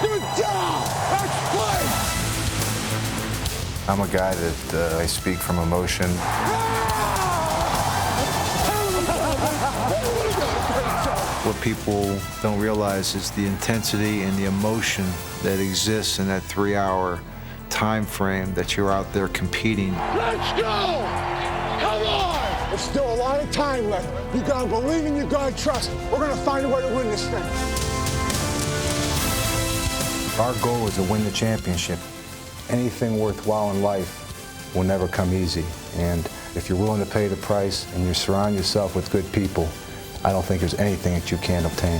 Good job! That's play! I'm a guy that I speak from emotion. What people don't realize is the intensity and the emotion that exists in that 3-hour time frame that you're out there competing. Let's go! Come on! There's still a lot of time left. You gotta believe and you gotta trust. We're gonna find a way to win this thing. Our goal is to win the championship. Anything worthwhile in life will never come easy. And if you're willing to pay the price and you surround yourself with good people, I don't think there's anything that you can't obtain.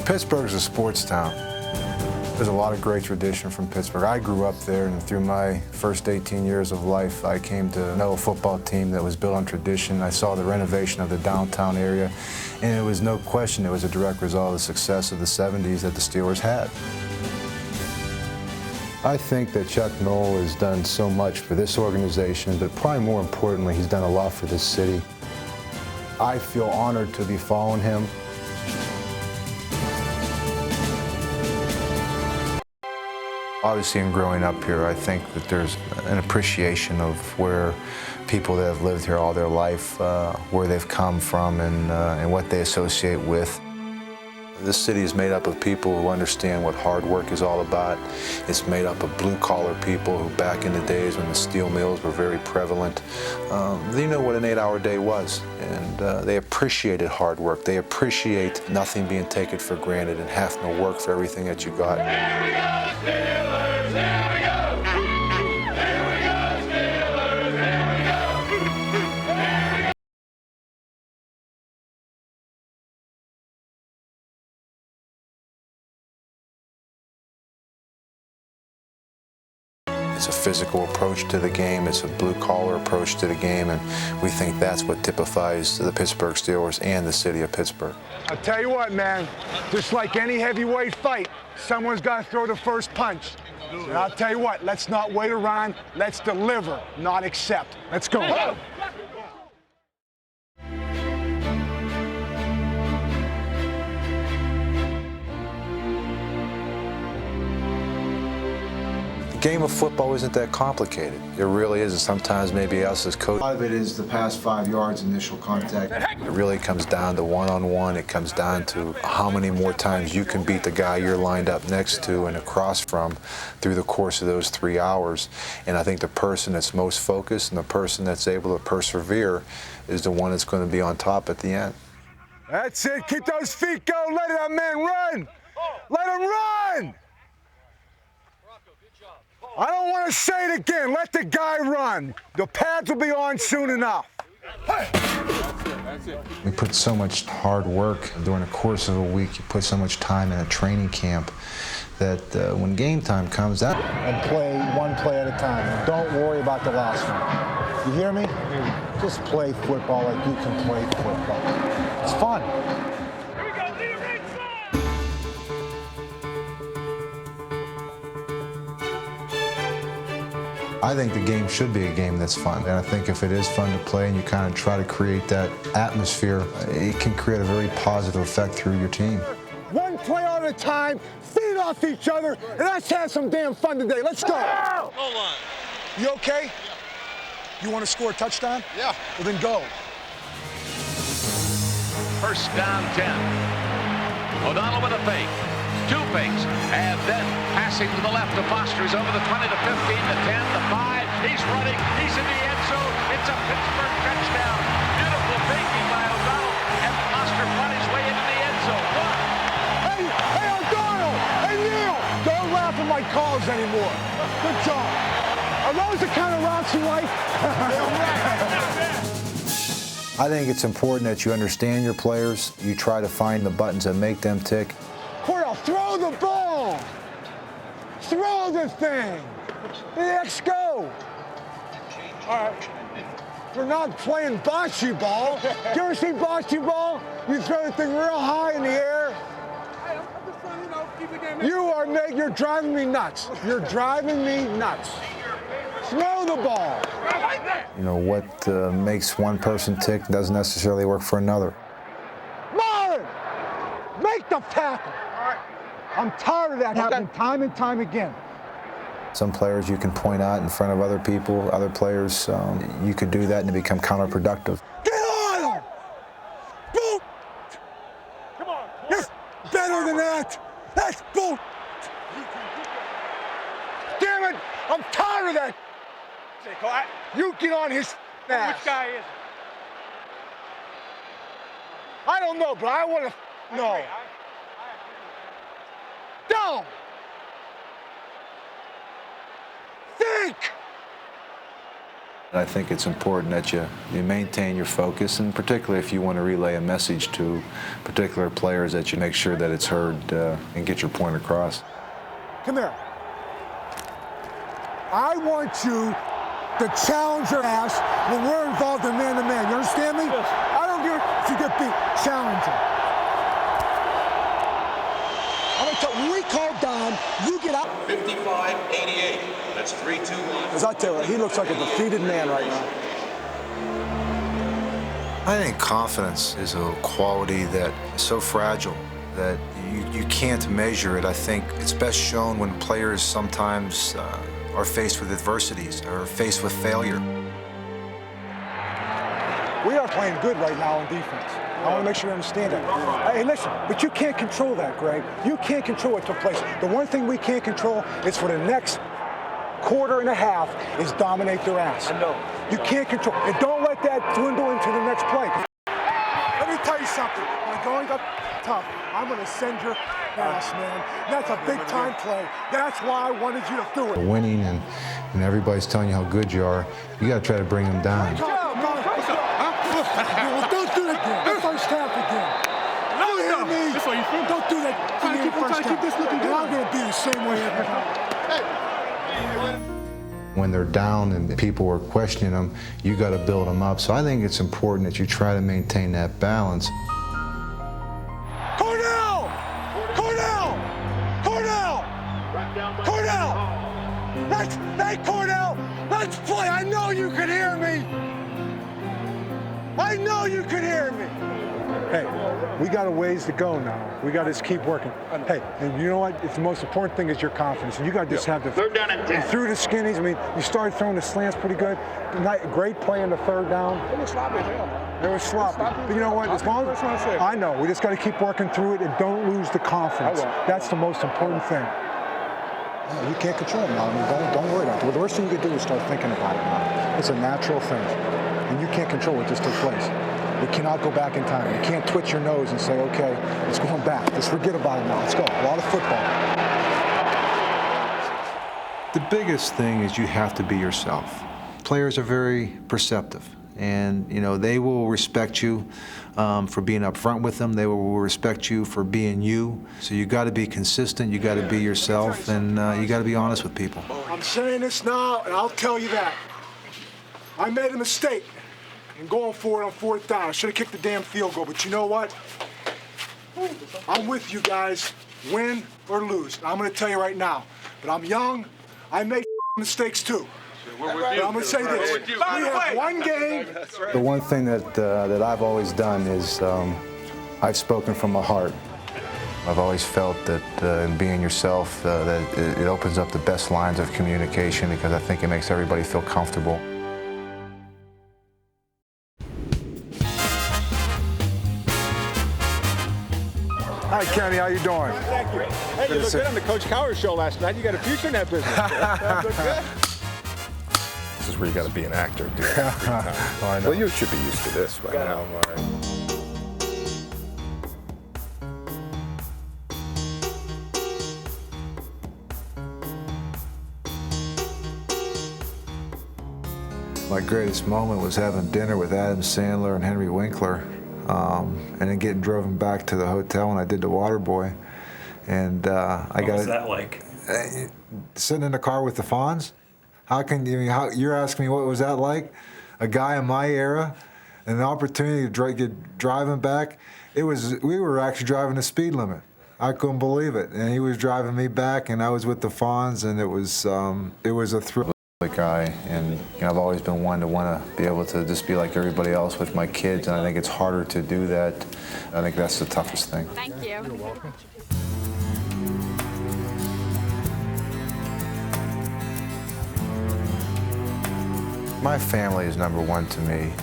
Pittsburgh's a sports town. There's a lot of great tradition from Pittsburgh. I grew up there, and through my first 18 years of life, I came to know a football team that was built on tradition. I saw the renovation of the downtown area, and it was no question it was a direct result of the success of the 70s that the Steelers had. I think that Chuck Noll has done so much for this organization, but probably more importantly, he's done a lot for this city. I feel honored to be following him. Obviously, in growing up here, I think that there's an appreciation of where people that have lived here all their life, where they've come from, and what they associate with. This city is made up of people who understand what hard work is all about. It's made up of blue-collar people who, back in the days when the steel mills were very prevalent, they knew what an 8-hour day was, and they appreciated hard work. They appreciate nothing being taken for granted and having to work for everything that you got. Here we go, Steelers! Here we go! Here we go, Steelers! Here we go! Here we go! It's a physical approach to the game. It's a blue-collar approach to the game, and we think that's what typifies the Pittsburgh Steelers and the city of Pittsburgh. I'll tell you what, man. Just like any heavyweight fight, someone's got to throw the first punch. And I'll tell you what, let's not wait around. Let's deliver, not accept. Let's go. The game of football isn't that complicated. It really isn't. Sometimes maybe us as coaches. A lot of it is the past 5 yards initial contact. It really comes down to one-on-one. It comes down to how many more times you can beat the guy you're lined up next to and across from through the course of those 3 hours. And I think the person that's most focused and the person that's able to persevere is the one that's going to be on top at the end. That's it. Keep those feet going. Let that man run. Let him run. I don't want to say it again. Let the guy run. The pads will be on soon enough. That's it. We put so much hard work during the course of a week. You put so much time in a training camp that when game time comes out. And play one play at a time. Don't worry about the last one. You hear me? Just play football like you can play football. It's fun. I think the game should be a game that's fun. And I think if it is fun to play and you kind of try to create that atmosphere, it can create a very positive effect through your team. One play at a time, feed off each other, and let's have some damn fun today. Let's go. Goal line. You okay? You want to score a touchdown? Yeah. Well, then go. First down 10. O'Donnell with a fake. 2 fakes. And then passing to the left to Foster. He's over the 20 to 15 to 10 to 5. He's running. He's in the end zone. It's a Pittsburgh touchdown. Beautiful faking by O'Donnell. And Foster fought his way into the end zone. What? Hey, O'Donnell! Hey, Neil! Don't laugh at my calls anymore. Good job. Are those the kind of routes you like? I think it's important that you understand your players. You try to find the buttons that make them tick. Cordell, throw the ball! Throw the thing! Let's go! All right. We're not playing bocce ball. Do you ever see bocce ball? You throw the thing real high in the air. You are making Greg, you're driving me nuts. You're driving me nuts. Throw the ball. You know, what makes one person tick doesn't necessarily work for another. Marlon, make the tackle. I'm tired of that happening time and time again. Some players you can point out in front of other people, other players, you could do that and it become counterproductive. Get on him! Boom! Come on. You're better than that. That's boom. Damn it! I'm tired of that. You get on his ass. Which guy is it? I don't know, but I want to know. Down. Think. I think it's important that you maintain your focus, and particularly if you want to relay a message to particular players, that you make sure that it's heard and get your point across. Come here. I want you to challenge your ass when we're involved in man-to-man. You understand me? Yes. I don't care if you get beat. Challenge him. I'm going to tell you, when we call down, you get out. 55-88. That's 3-2-1. As I tell you, he looks like a defeated man right now. I think confidence is a quality that is so fragile that you can't measure it. I think it's best shown when players sometimes are faced with adversities or faced with failure. We are playing good right now on defense. I want to make sure you understand that. Hey, listen, but you can't control that, Greg. You can't control what took place. The one thing we can't control is for the next quarter and a half is dominate their ass. I know. You can't control. And don't let that dwindle into the next play. Let me tell you something. When going up tough, I'm going to send your ass, man. That's a big-time play. That's why I wanted you to do it. Winning and everybody's telling you how good you are, you got to try to bring them down. Well, don't do that again. First half again. You hear me? That's what you think. Don't do that. I'm trying to keep this looking good. I'm going to be the same way every time. When they're down and people are questioning them, you got to build them up. So I think it's important that you try to maintain that balance. Cornell! Cornell! Cornell! Cornell! Hey, Cornell! Let's play! I know you can hear me! I know you can hear me! Hey, we got a ways to go now. We got to just keep working. Hey, and you know what? It's the most important thing is your confidence. And you got to just have the... Third down and 10. Through the skinnies. I mean, you started throwing the slants pretty good. Great play in the third down. It was sloppy as hell. It was sloppy. But you know what? As long as I know, we just got to keep working through it and don't lose the confidence. That's the most important thing. You can't control it now. I mean, don't worry about it. Well, the worst thing you can do is start thinking about it now. It's a natural thing. And you can't control what just took place. You cannot go back in time. You can't twitch your nose and say, okay, it's going back. Just forget about it now. Let's go. A lot of football. The biggest thing is you have to be yourself. Players are very perceptive, and you know they will respect you for being upfront with them. They will respect you for being you. So you got to be consistent. You got to be yourself, and you got to be honest with people. I'm saying this now, and I'll tell you that. I made a mistake in going for it on fourth down. I should have kicked the damn field goal, but you know what? I'm with you guys, win or lose. I'm going to tell you right now, but I'm young. I make mistakes too. But I'm going to say this. We have one game. The one thing that I've always done is I've spoken from my heart. I've always felt that in being yourself, that it opens up the best lines of communication because I think it makes everybody feel comfortable. Hi, Kenny. How you doing? Thank you. Hey, you looked good on the Coach Cowher show last night. You got a future in that business. That looked good. This is where you got to be an actor, dude. I know. Well, you should be used to this by now. My greatest moment was having dinner with Adam Sandler and Henry Winkler, and then getting driven back to the hotel when I did The Waterboy. And What was that like? Sitting in the car with the Fonz. How can you? You're asking me what was that like? A guy in my era, and the opportunity to get driving back. We were actually driving the speed limit. I couldn't believe it. And he was driving me back, and I was with the Fonz, and it was a thrill. Guy, and I've always been one to want to be able to just be like everybody else with my kids, and I think it's harder to do that. I think that's the toughest thing. Thank you. You're welcome. My family is number one to me.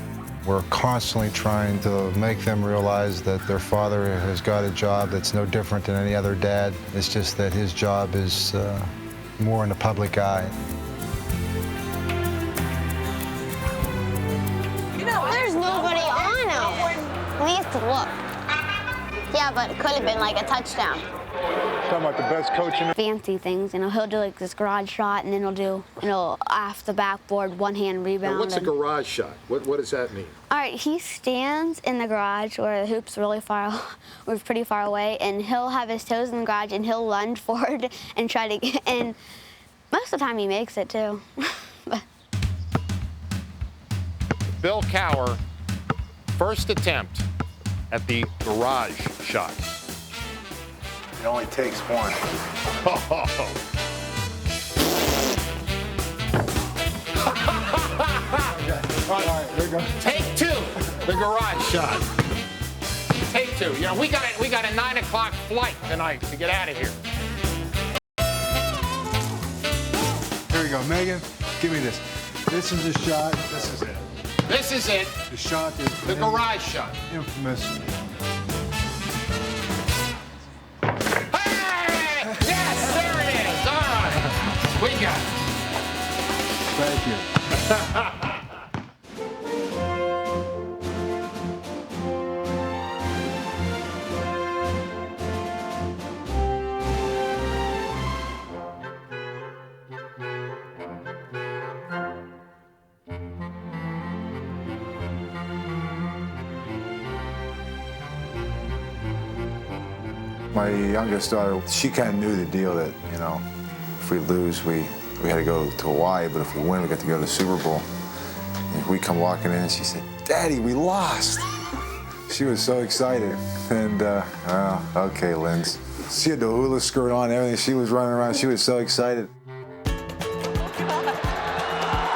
We're constantly trying to make them realize that their father has got a job that's no different than any other dad. It's just that his job is more in the public eye. There's nobody on him. We have to look. Yeah, but it could have been like a touchdown. Talking about the best coach in the... Fancy things, he'll do like this garage shot, and then he'll do, off the backboard, one-hand rebound. Now, what's a garage shot? What does that mean? All right, he stands in the garage where the hoop's really we're pretty far away, and he'll have his toes in the garage, and he'll lunge forward and try to get, and most of the time he makes it too. Bill Cowher, first attempt at the garage shot. It only takes one. All right, there you go. Take two, the garage shot. Take two. We got a 9 o'clock flight tonight to get out of here. Here we go, Megan, give me this. This is the shot. This is it. This is it. The shot is The garage shot. infamous. Hey! Yes, there it is. All right. We got it. Thank you. My youngest daughter, she kind of knew the deal that, if we lose, we had to go to Hawaii, but if we win, we got to go to the Super Bowl. And we come walking in, and she said, "Daddy, we lost." She was so excited. And, okay, Linz. She had the hula skirt on and everything. She was running around. She was so excited. You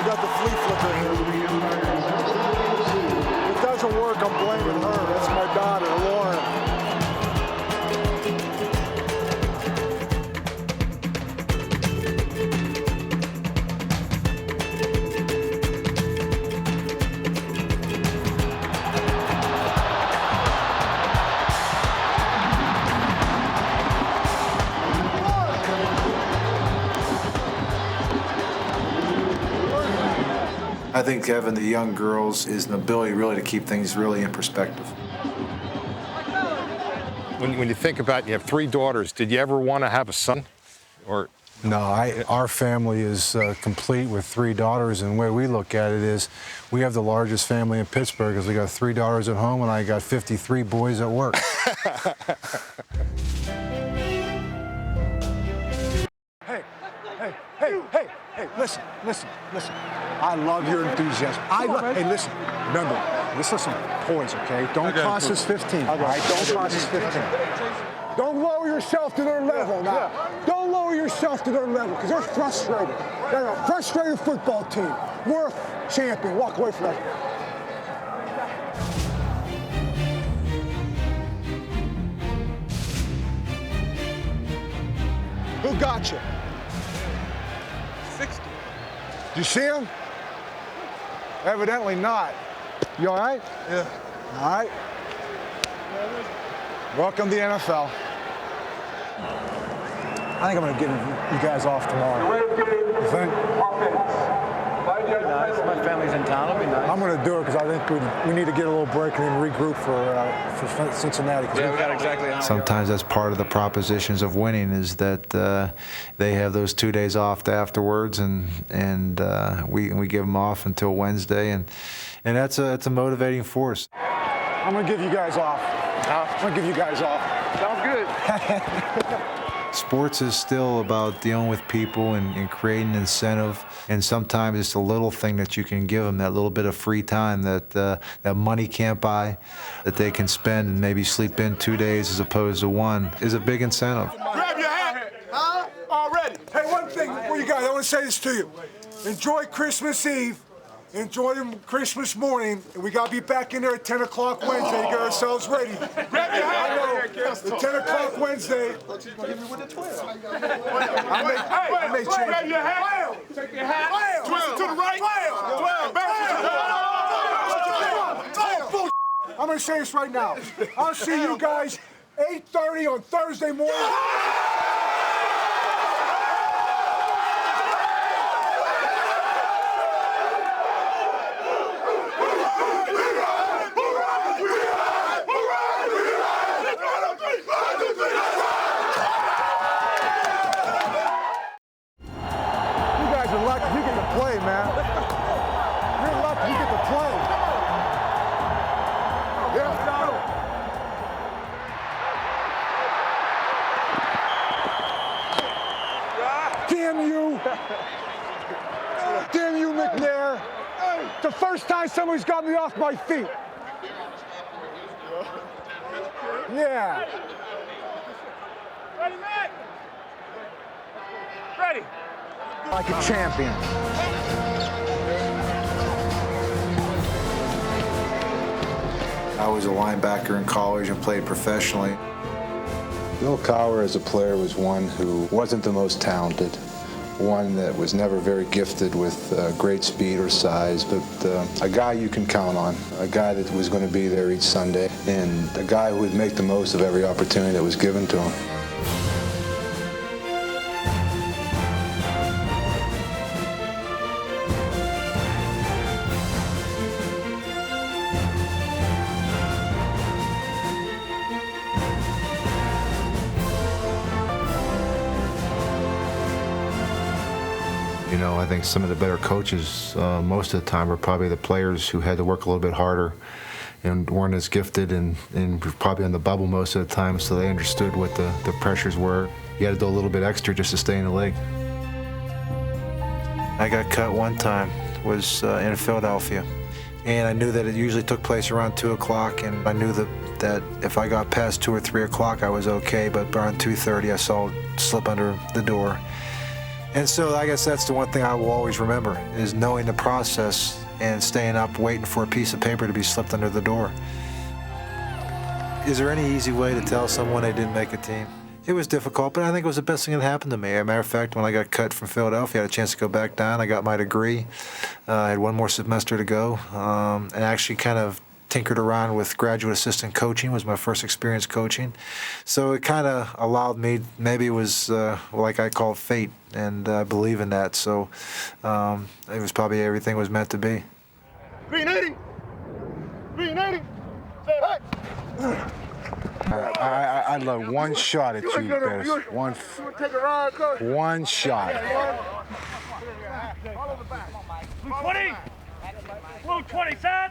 got the flea flipper here. If it doesn't work, I'm blaming her. That's my daughter, Lauren. I think having the young girls is an ability really to keep things really in perspective. When you think about, you have 3 daughters, did you ever want to have a son? Or No, our family is complete with 3 daughters, and the way we look at it is we have the largest family in Pittsburgh because we got 3 daughters at home and I got 53 boys at work. Hey, listen. I love your enthusiasm. Hey, listen, remember, this is some poise, okay? Don't cost us 15, all right? Don't cost us 15. Don't lower yourself to their level now. Don't lower yourself to their level because they're frustrated. They're a frustrated football team. We're a champion. Walk away from that. Who got you? 60. Did you see him? Evidently not. You all right? Yeah. All right. Welcome to the NFL. I think I'm going to get you guys off tomorrow. You think? Nice. My family's in town. It'll be nice. I'm going to do it because I think we need to get a little break and then regroup for Cincinnati. Yeah, we got exactly an hour. Sometimes that's part of the propositions of winning is that they have those 2 days off afterwards, and we give them off until Wednesday, and that's a motivating force. I'm going to give you guys off. I'm going to give you guys off. Sounds good. Sports is still about dealing with people and creating incentive, and sometimes it's a little thing that you can give them, that little bit of free time that that money can't buy, that they can spend and maybe sleep in 2 days as opposed to one, is a big incentive. Grab your hat. Huh? Already. Hey, one thing before you guys, I want to say this to you. Enjoy Christmas Eve. Enjoy Christmas morning, and we got to be back in there at 10 o'clock Wednesday to get ourselves ready. Grab your hat. I know, the 10 o'clock Wednesday. I may change. Grab your hat. Take your hat. 12 to the right. 12. Back. I'm going to say this right now. I'll see you guys 8:30 on Thursday morning. Damn you, McNair. The first time somebody's got me off my feet. Yeah. Ready, Mac? Ready. Like a champion. I was a linebacker in college and played professionally. Bill Cowher as a player was one who wasn't the most talented, one that was never very gifted with great speed or size, but a guy you can count on, a guy that was going to be there each Sunday, and a guy who would make the most of every opportunity that was given to him. You know, I think some of the better coaches most of the time were probably the players who had to work a little bit harder and weren't as gifted and probably on the bubble most of the time, so they understood what the pressures were. You had to do a little bit extra just to stay in the league. I got cut one time, was in Philadelphia, and I knew that it usually took place around 2 o'clock, and I knew that if I got past 2 or 3 o'clock I was okay, but around 2:30 I saw it slip under the door. And so I guess that's the one thing I will always remember, is knowing the process and staying up waiting for a piece of paper to be slipped under the door. Is there any easy way to tell someone they didn't make a team? It was difficult, but I think it was the best thing that happened to me. As a matter of fact, when I got cut from Philadelphia, I had a chance to go back down. I got my degree. I had one more semester to go, and actually kind of tinkered around with graduate assistant coaching. Was my first experience coaching. So it kind of allowed me, maybe it was like I call fate, and I believe in that. So it was probably everything was meant to be. 380. 380. Hey. I'd love one shot at you, Bettis. One shot. 20. Blue 20, son.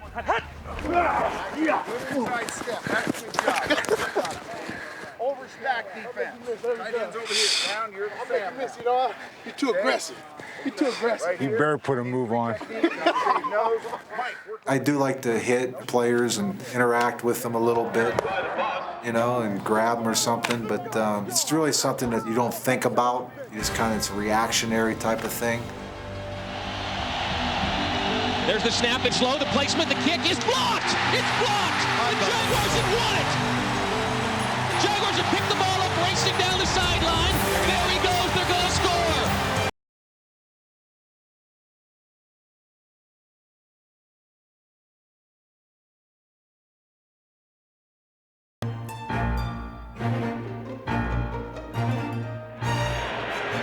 Overstack defense. Tight end's over here. Down, you're the Sam. You know what? You're too aggressive. You're too aggressive. You better put a move on. I do like to hit players and interact with them a little bit, you know, and grab them or something, but it's really something that you don't think about. You just kind of, it's a reactionary type of thing. There's the snap, it's low, the placement, the kick is blocked! It's blocked! The Jaguars have won it! Jaguars have picked the ball up, racing down the sideline. There he goes, they're going to score!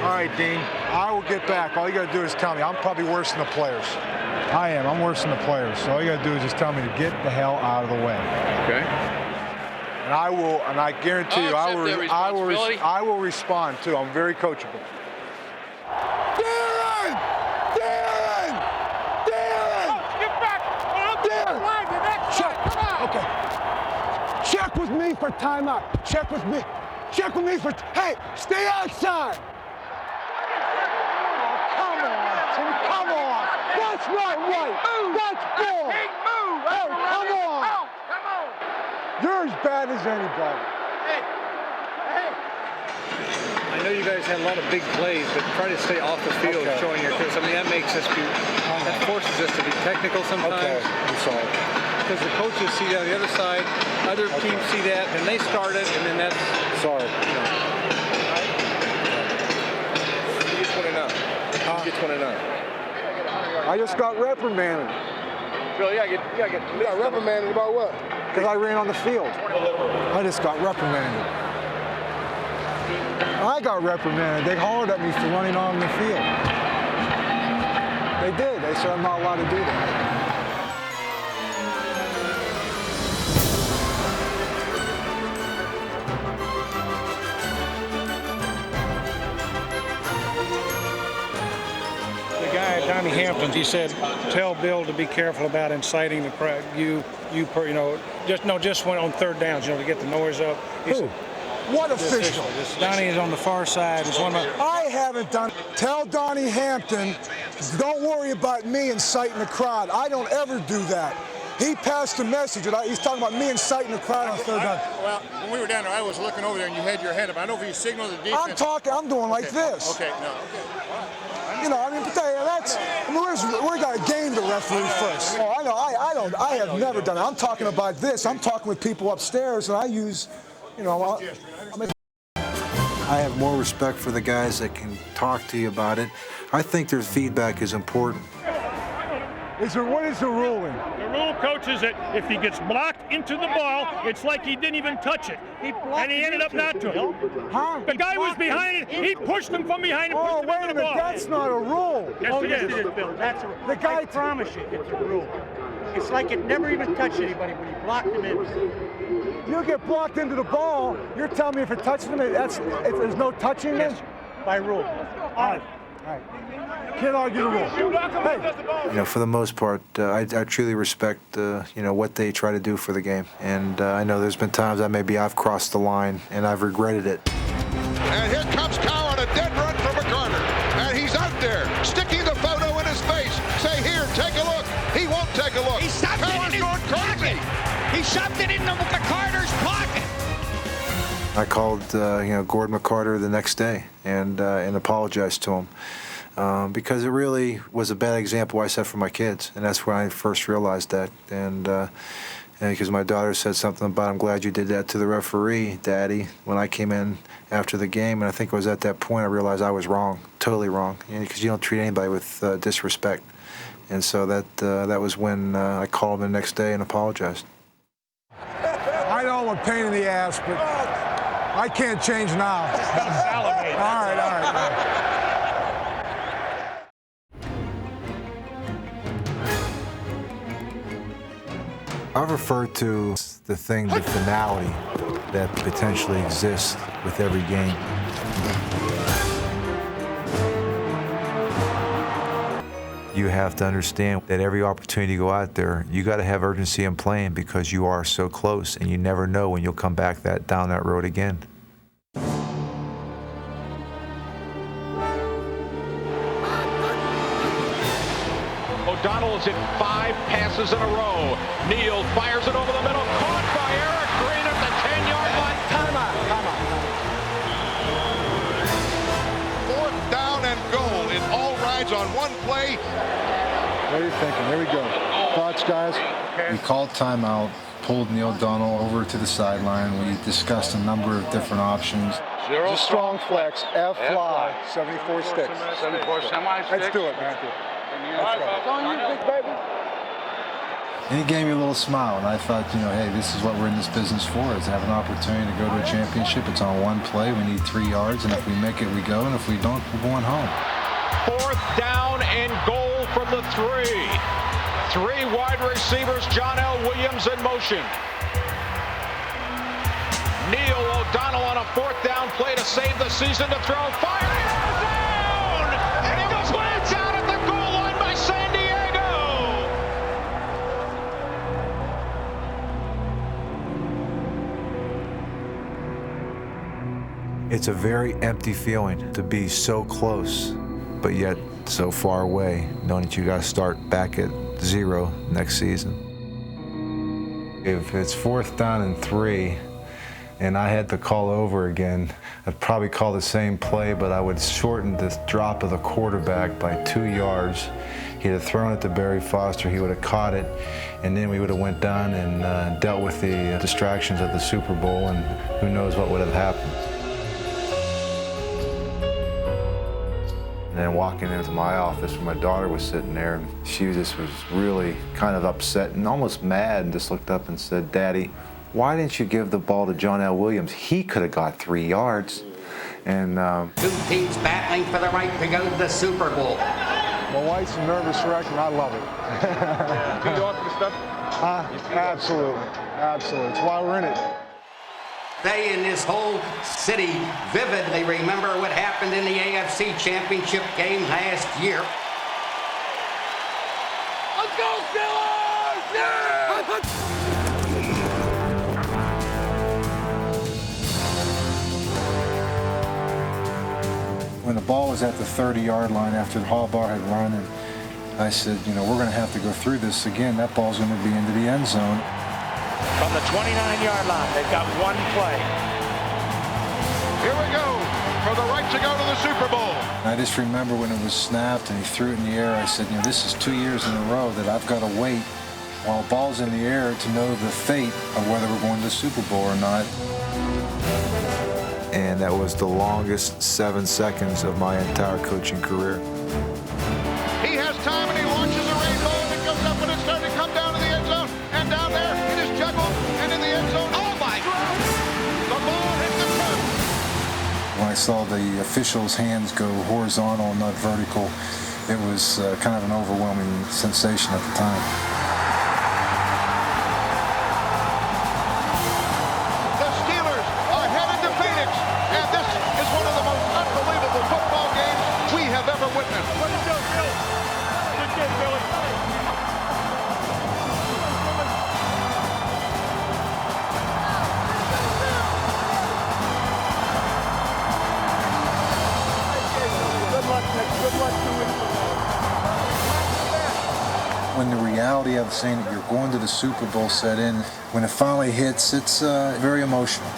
All right, Dean, I will get back. All you got to do is tell me. I'm probably worse than the players. I am. I'm worse than the players. So all you got to do is just tell me to get the hell out of the way. Okay. And I will, and I guarantee you, I will respond too. I'm very coachable. Darren! Darren! Darren! Get back. Darren! Line, the next Check. Come on. Okay. Check with me for timeout. Check with me. Check with me for, hey, stay outside. Come on, come on. That's not right. That's bull. Hey, come on. You're as bad as anybody. I know you guys had a lot of big plays, but try to stay off the field showing your kids. I mean, that makes us that forces us to be technical sometimes. Okay, I'm sorry. Because the coaches see that on the other side, other teams see that, and they start it, and then that's... Sorry. You get 29. You get 29. I just got reprimanded. Really? You got reprimanded about what? Because I ran on the field. I just got reprimanded. I got reprimanded. They hollered at me for running on the field. They did. They said I'm not allowed to do that. The guy at Donnie Hampton's, he said, tell Bill to be careful about inciting the crowd. Just when on third downs, to get the noise up. He said, what official? Donnie is on the far side. I haven't done. Tell Donnie Hampton, don't worry about me inciting the crowd. I don't ever do that. He passed the message. He's talking about me inciting the crowd on third down. Well, when we were down there, I was looking over there and you had your head up. I know if you signal the defense. I'm doing like this. Okay, no. We got a game to referee first. Oh, I have never done it. I'm talking about this. I'm talking with people upstairs, and I use, I have more respect for the guys that can talk to you about it. I think their feedback is important. What is the ruling? The rule, coach, is that if he gets blocked into the ball, it's like he didn't even touch it. And he ended up not to. Huh? The guy was behind it. He pushed him from behind and pushed him into the ball. That's not a rule. Yes, it is. Bill. The guy, I promise you, it's a rule. It's like it never even touched anybody when he blocked him in. You get blocked into the ball, you're telling me if it touches him, if there's no touching him? Yes, by rule. All right. Can't argue the rule. Hey. For the most part, I truly respect, what they try to do for the game. And I know there's been times I've crossed the line, and I've regretted it. And here comes Cowher on a dead run from McCarter. And he's out there, sticking the photo in his face. Say, here, take a look. He won't take a look. He shoved it in his pocket. He shoved it into McCarter's pocket. I called, Gordon McCarter the next day and apologized to him because it really was a bad example I set for my kids, and that's when I first realized that. And because my daughter said something about, I'm glad you did that to the referee, Daddy, when I came in after the game, and I think it was at that point I realized I was wrong, totally wrong, because you don't treat anybody with disrespect. And so that was when I called him the next day and apologized. I know I'm a pain in the ass, but I can't change now. All right. I've referred to the finality that potentially exists with every game. You have to understand that every opportunity to go out there, you got to have urgency in playing because you are so close, and you never know when you'll come back down that road again. O'Donnell's hit 5 passes in a row. Neal fires it over the middle, caught by Eric Green at the 10-yard line. Timeout. 4th down and goal. It all rides on one play. What are you thinking? Here we go. Thoughts, guys? We called timeout, pulled Neil O'Donnell over to the sideline. We discussed a number of different options. Zero strong flex, F-fly, 74 sticks. 74 semi-sticks. Let's do it, man. Let's go. It's on you, big baby. And he gave me a little smile, and I thought, hey, this is what we're in this business for, is to have an opportunity to go to a championship. It's on one play. We need 3 yards, and if we make it, we go, and if we don't, we're going home. 4th down and goal from the 3. 3 wide receivers, John L. Williams in motion. Neal O'Donnell on a 4th down play to save the season to throw. Firing down! And it was way down at the goal line by San Diego! It's a very empty feeling to be so close, but yet so far away, knowing that you got to start back at 0 next season. If it's 4th down and 3, and I had to call over again, I'd probably call the same play, but I would shorten the drop of the quarterback by 2 yards. He'd have thrown it to Barry Foster, he would have caught it, and then we would have went down and dealt with the distractions of the Super Bowl, and who knows what would have happened. And then walking into my office where my daughter was sitting there, and she just was really kind of upset and almost mad, and just looked up and said, "Daddy, why didn't you give the ball to John L. Williams? He could have got 3 yards." And two teams battling for the right to go to the Super Bowl. My wife's a nervous wreck, and I love it. Do you offer the stuff? Absolutely. Absolutely. It's why we're in it. They in this whole city vividly remember what happened in the AFC Championship game last year. Let's go, Steelers! Yeah! When the ball was at the 30-yard line after the Hallbar had run, and I said, you know, we're going to have to go through this again. That ball's going to be into the end zone. From the 29-yard line, they've got one play. Here we go for the right to go to the Super Bowl. I just remember when it was snapped and he threw it in the air, I said, you know, this is 2 years in a row that I've got to wait while the ball's in the air to know the fate of whether we're going to the Super Bowl or not. And that was the longest 7 seconds of my entire coaching career. He has time and he launches a rainbow and it goes up and it's starting to come down to the end zone. And down there, it is juggled and in the end zone. Oh my God! The ball hit the turf. When I saw the officials' hands go horizontal and not vertical, it was kind of an overwhelming sensation at the time. The Steelers are headed to Phoenix, and this is one of the most unbelievable football games we have ever witnessed. Let's go, Billy. Good game, Billy. When the reality of saying that you're going to the Super Bowl set in, when it finally hits, it's very emotional.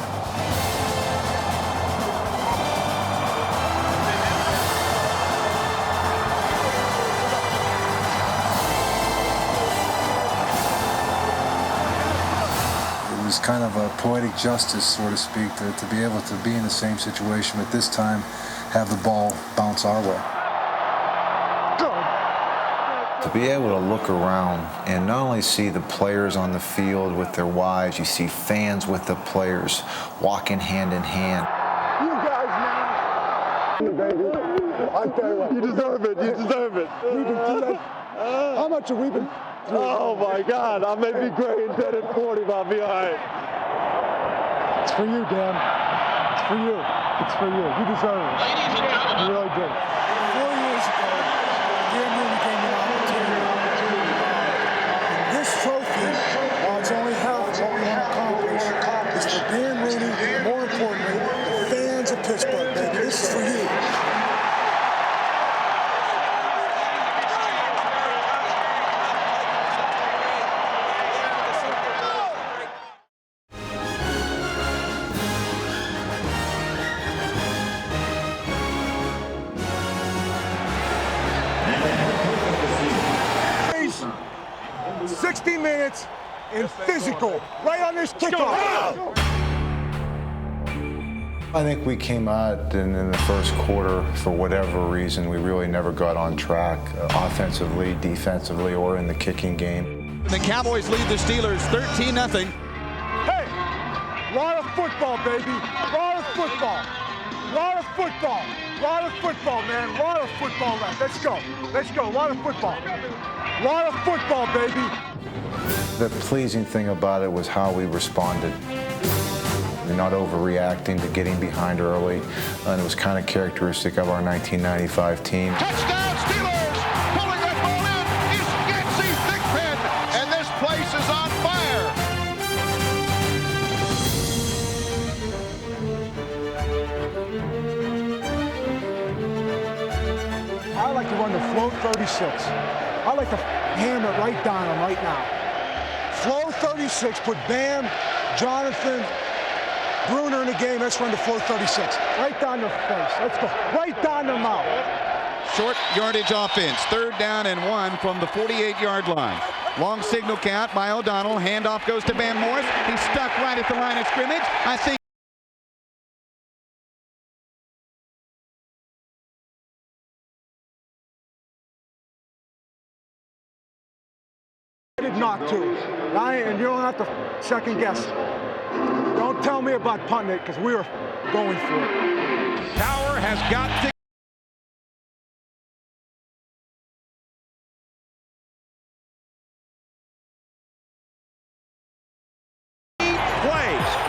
It was kind of a poetic justice, so to speak, to be able to be in the same situation, but this time have the ball bounce our way. To be able to look around and not only see the players on the field with their wives, you see fans with the players walking hand in hand. You guys now. Baby, I tell you what. You deserve it. You deserve it. We've been through that. How much have we been through? Oh my God, I may be gray and dead at 40, but I'll be all right. It's for you, Dan. It's for you. It's for you. You deserve it. You really do. 4 years ago, Dan Mooney gave me an opportunity. And this trophy, while it's only half of what we want to accomplish, is for Dan Mooney, more importantly, the fans of Pittsburgh, baby. This is for you. Please, 60 minutes and physical, right on this kickoff. I think we came out in the first quarter, for whatever reason, we really never got on track, offensively, defensively, or in the kicking game. The Cowboys lead the Steelers 13-0. Hey, lot of football, baby. Lot of football. Lot of football. Lot of football, man. Lot of football left. Let's go. Let's go. Lot of football. Lot of football, baby. The pleasing thing about it was how we responded. We're not overreacting to getting behind early, and it was kind of characteristic of our 1995 team. Touchdown Steelers! Pulling that ball in is Yancey Thigpen, and this place is on fire. I like to run the float 36. I like to hammer it right down him right now. Float 36, put Bam, Jonathan, Bruner in the game. Let's run the float 36. Right down their face. Let's go. Right down their mouth. Short yardage offense. 3rd down and 1 from the 48-yard line. Long signal count by O'Donnell. Handoff goes to Van Morris. He's stuck right at the line of scrimmage. I think. I did not too. And you don't have to second guess. Don't tell me about punting it because we were going for it. Cowher has got to.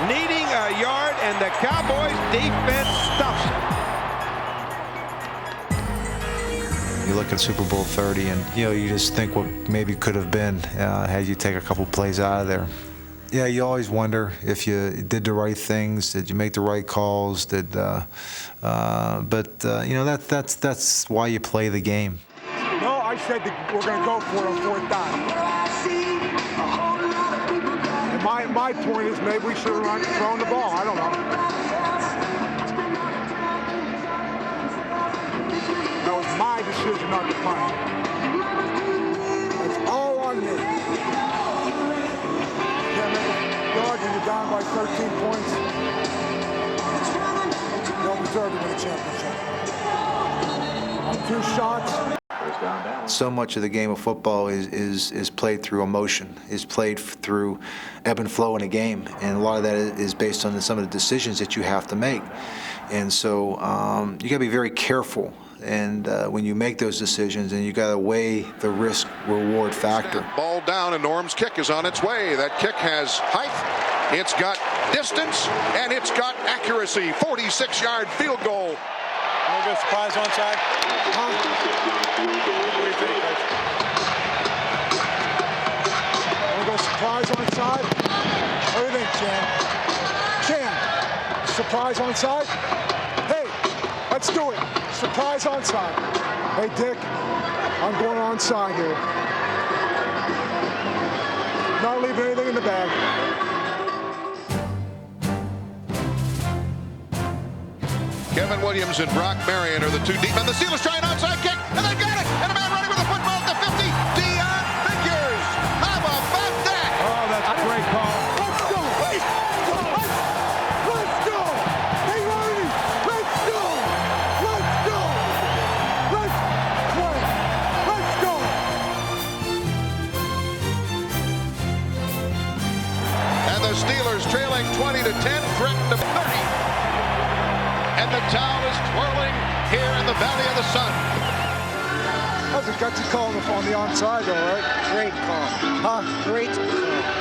Needing a yard, and the Cowboys defense stuffs it. You look at Super Bowl 30 and you just think what maybe could have been had you take a couple plays out of there. Yeah, you always wonder if you did the right things, did you make the right calls, that's why you play the game. No, I said that we're going to go for it on 4th down. My point is maybe we should have thrown the ball. I don't know. That was my decision not to punt. It's all on me. You can't make a yard when you're down by 13 points. You don't deserve to win a championship. 2 shots. So much of the game of football is played through emotion, is played through ebb and flow in a game, and a lot of that is based on some of the decisions that you have to make. And so you got to be very careful, and when you make those decisions, and you got to weigh the risk-reward factor. Ball down, and Norm's kick is on its way. That kick has height, it's got distance, and it's got accuracy. 46-yard field goal. Want to go surprise onside? What do you think, Coach? Want to go surprise onside? What do you think, Chan? Chan, surprise onside? Hey, let's do it. Surprise onside. Hey, Dick, I'm going onside here. Not leaving anything in the bag. Kevin Williams and Brock Marion are the 2 deep, and the Steelers try an onside kick, and they got it, and a man running with the football at the 50, Dion Figures. How about that? Oh, that's a great call. Let's go! Let's go! Hey, Ronnie! Let's go! Let's go! Let's play! Let's go! And the Steelers trailing 20-10, threaten to 30. And the towel is twirling here in the Valley of the Sun. That was a gutsy call on the onside, though, right? Great call. Huh? Great call.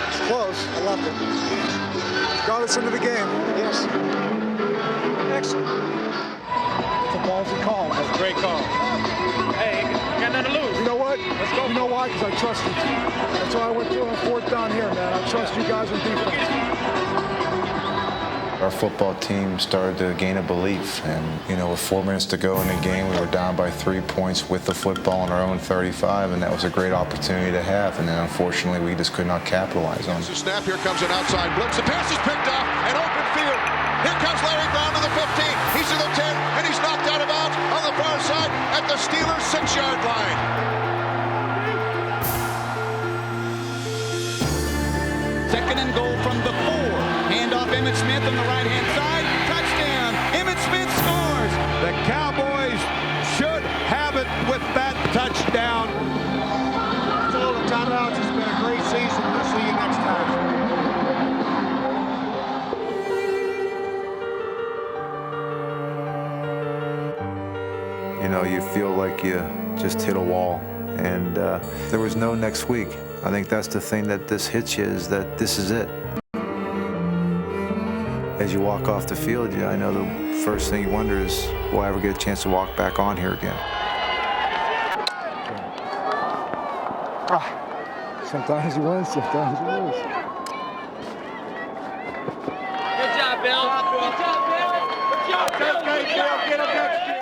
It's close. I loved it. Got us into the game. Yes. Excellent. It's a ballsy call. That's a great call. Hey, you got nothing to lose. You know what? Let's go. You know why? Because I trust you. That's why I went through on 4th down here, man. I trust you guys in defense. Our football team started to gain a belief, and with 4 minutes to go in the game, we were down by 3 points with the football on our own 35, and that was a great opportunity to have, and then unfortunately we just could not capitalize on it. The snap, here comes an outside blitz. The pass is picked off, an open field. Here comes Larry Brown to the 15. He's to the 10, and he's knocked out of bounds on the far side at the Steelers' 6-yard line. Second and goal from the 4. Handoff Emmitt Smith on the right-hand side. Touchdown. Emmitt Smith scores. The Cowboys should have it with that touchdown. It's a little timeouts. It's been a great season. We'll see you next time. You feel like you just hit a wall, and there was no next week. I think that's the thing that this hits you, is that this is it. As you walk off the field, I know the first thing you wonder is, will I ever get a chance to walk back on here again? Sometimes you win, sometimes you lose. Good job, Bill. Good job, Bill. Good job, Bill. Get up next year.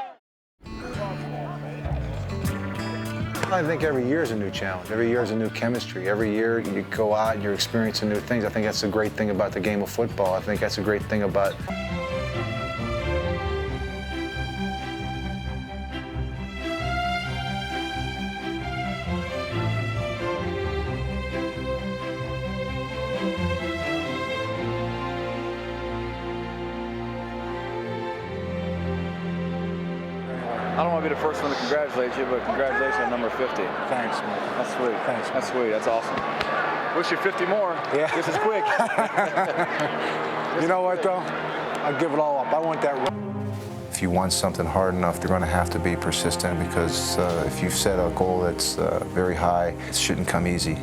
I think every year is a new challenge. Every year is a new chemistry. Every year you go out and you're experiencing new things. I think that's a great thing about the game of football. I think that's a great thing about I don't want to be the first one to congratulate you, but congratulations on number 50. Thanks, man. That's sweet. Thanks. That's sweet. That's awesome. Wish you 50 more. Yeah. This is quick. You know what, though? I'd give it all up. I want that. If you want something hard enough, you're going to have to be persistent, because if you've set a goal that's very high, it shouldn't come easy.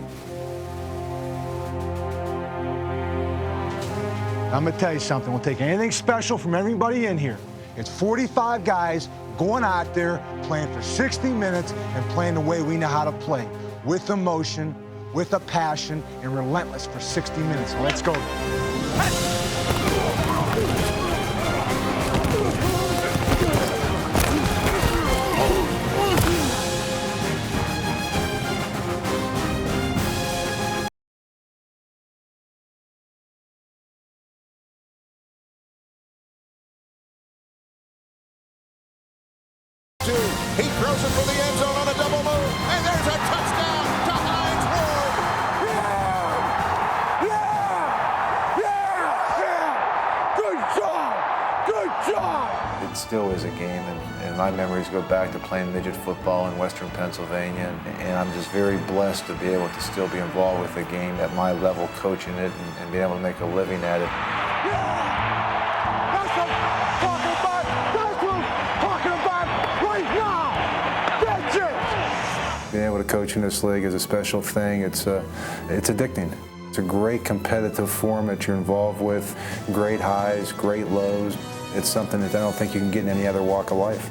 I'm going to tell you something. We'll take anything special from everybody in here. It's 45 guys going out there, playing for 60 minutes and playing the way we know how to play, with emotion, with a passion, and relentless for 60 minutes. So let's go. He throws it for the end zone on a double move, and there's a touchdown to Hines Ward. Good job. It still is a game, and my memories go back to playing midget football in Western Pennsylvania, and I'm just very blessed to be able to still be involved with the game at my level, coaching it, and being able to make a living at it. That's what I'm talking about. That's what I'm talking about right now. That's it. Being able to coach in this league is a special thing. It's addicting. It's a great competitive form that you're involved with, great highs, great lows. It's something that I don't think you can get in any other walk of life.